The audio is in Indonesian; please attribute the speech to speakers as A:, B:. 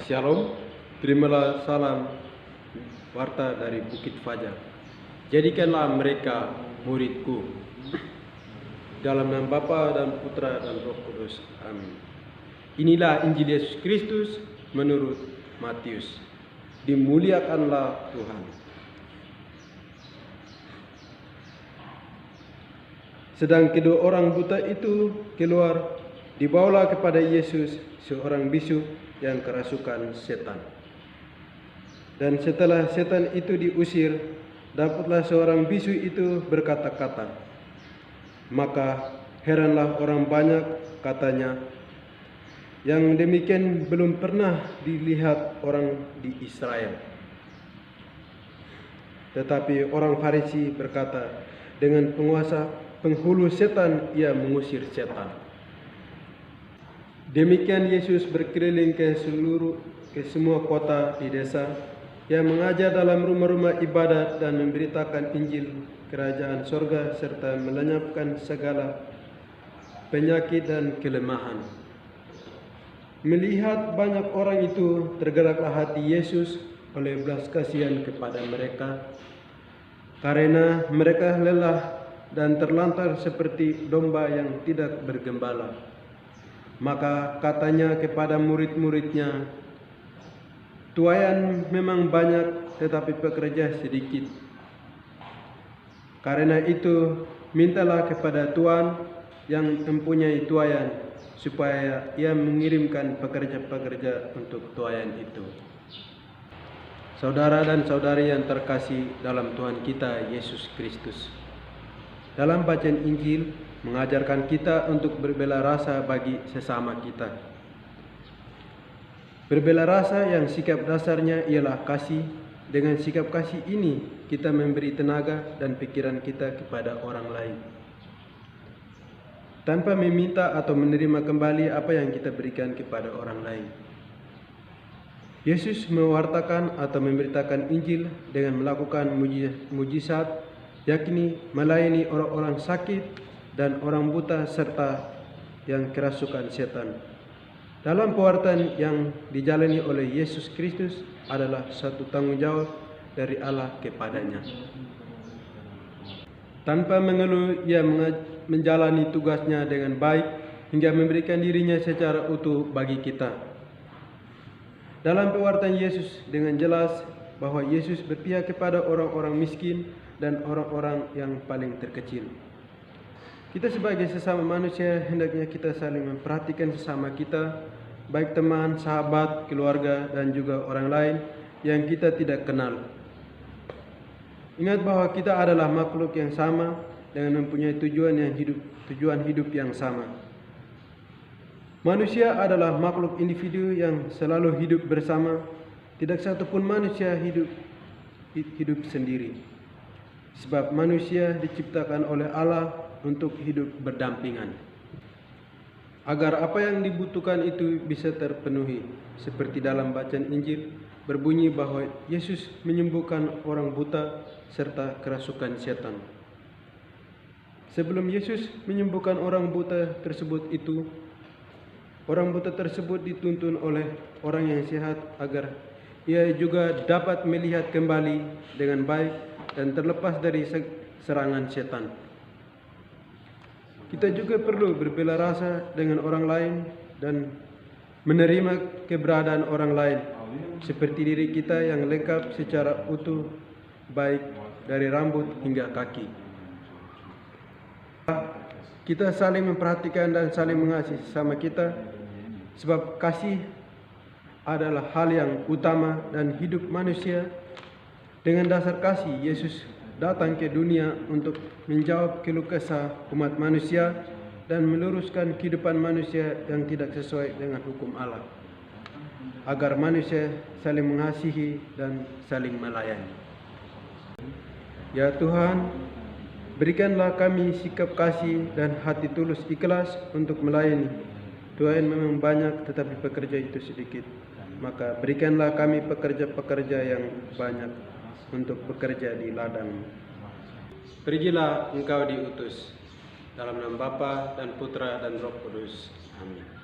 A: Shalom, terimalah salam warta dari Bukit Fajar. Jadikanlah mereka muridku. Dalam nama Bapa dan Putra dan Roh Kudus. Amin. Inilah Injil Yesus Kristus menurut Matius. Dimuliakanlah Tuhan. Sedang kedua orang buta itu keluar, dibawalah kepada Yesus seorang bisu yang kerasukan setan. Dan setelah setan itu diusir, dapatlah seorang bisu itu berkata-kata. Maka heranlah orang banyak, katanya, yang demikian belum pernah dilihat orang di Israel. Tetapi orang Farisi berkata, dengan penguasa penghulu setan ia mengusir setan. Demikian Yesus berkeliling ke semua kota di desa, yang mengajar dalam rumah-rumah ibadat dan memberitakan Injil kerajaan sorga serta melenyapkan segala penyakit dan kelemahan. Melihat banyak orang itu, tergeraklah hati Yesus oleh belas kasihan kepada mereka, karena mereka lelah dan terlantar seperti domba yang tidak bergembala. Maka katanya kepada murid-muridnya, tuaian memang banyak, tetapi pekerja sedikit. Karena itu, mintalah kepada Tuhan yang mempunyai tuaian, supaya ia mengirimkan pekerja-pekerja untuk tuaian itu. Saudara dan saudari yang terkasih dalam Tuhan kita Yesus Kristus, dalam bacaan Injil mengajarkan kita untuk berbela rasa bagi sesama kita. Berbela rasa yang sikap dasarnya ialah kasih. Dengan sikap kasih ini kita memberi tenaga dan pikiran kita kepada orang lain, tanpa meminta atau menerima kembali apa yang kita berikan kepada orang lain. Yesus mewartakan atau memberitakan Injil dengan melakukan mujizat, yakni melayani orang-orang sakit dan orang buta serta yang kerasukan setan. Dalam pewartaan yang dijalani oleh Yesus Kristus adalah satu tanggung jawab dari Allah kepadanya. Tanpa mengeluh, ia menjalani tugasnya dengan baik hingga memberikan dirinya secara utuh bagi kita. Dalam pewartaan Yesus dengan jelas bahwa Yesus berpihak kepada orang-orang miskin dan orang-orang yang paling terkecil. Kita sebagai sesama manusia hendaknya kita saling memperhatikan sesama kita, baik teman, sahabat, keluarga, dan juga orang lain yang kita tidak kenal. Ingat bahwa kita adalah makhluk yang sama dengan mempunyai tujuan hidup yang sama. Manusia adalah makhluk individu yang selalu hidup bersama. Tidak satupun manusia hidup sendiri. Sebab manusia diciptakan oleh Allah untuk hidup berdampingan, agar apa yang dibutuhkan itu bisa terpenuhi. Seperti dalam bacaan Injil berbunyi bahwa Yesus menyembuhkan orang buta serta kerasukan setan. Sebelum Yesus menyembuhkan orang buta tersebut orang buta tersebut dituntun oleh orang yang sehat agar ia juga dapat melihat kembali dengan baik dan terlepas dari serangan setan. Kita juga perlu berbela rasa dengan orang lain dan menerima keberadaan orang lain seperti diri kita yang lengkap secara utuh, baik dari rambut hingga kaki. Kita saling memperhatikan dan saling mengasihi sesama kita, sebab kasih adalah hal yang utama dan hidup manusia. Dengan dasar kasih, Yesus datang ke dunia untuk menjawab keluh kesah umat manusia dan meluruskan kehidupan manusia yang tidak sesuai dengan hukum Allah, agar manusia saling mengasihi dan saling melayani. Ya Tuhan, berikanlah kami sikap kasih dan hati tulus ikhlas untuk melayani. Tuhan memang banyak tetapi pekerja itu sedikit. Maka berikanlah kami pekerja-pekerja yang banyak untuk bekerja di ladang. Pergilah engkau diutus, dalam nama Bapa dan Putra dan Roh Kudus. Amin.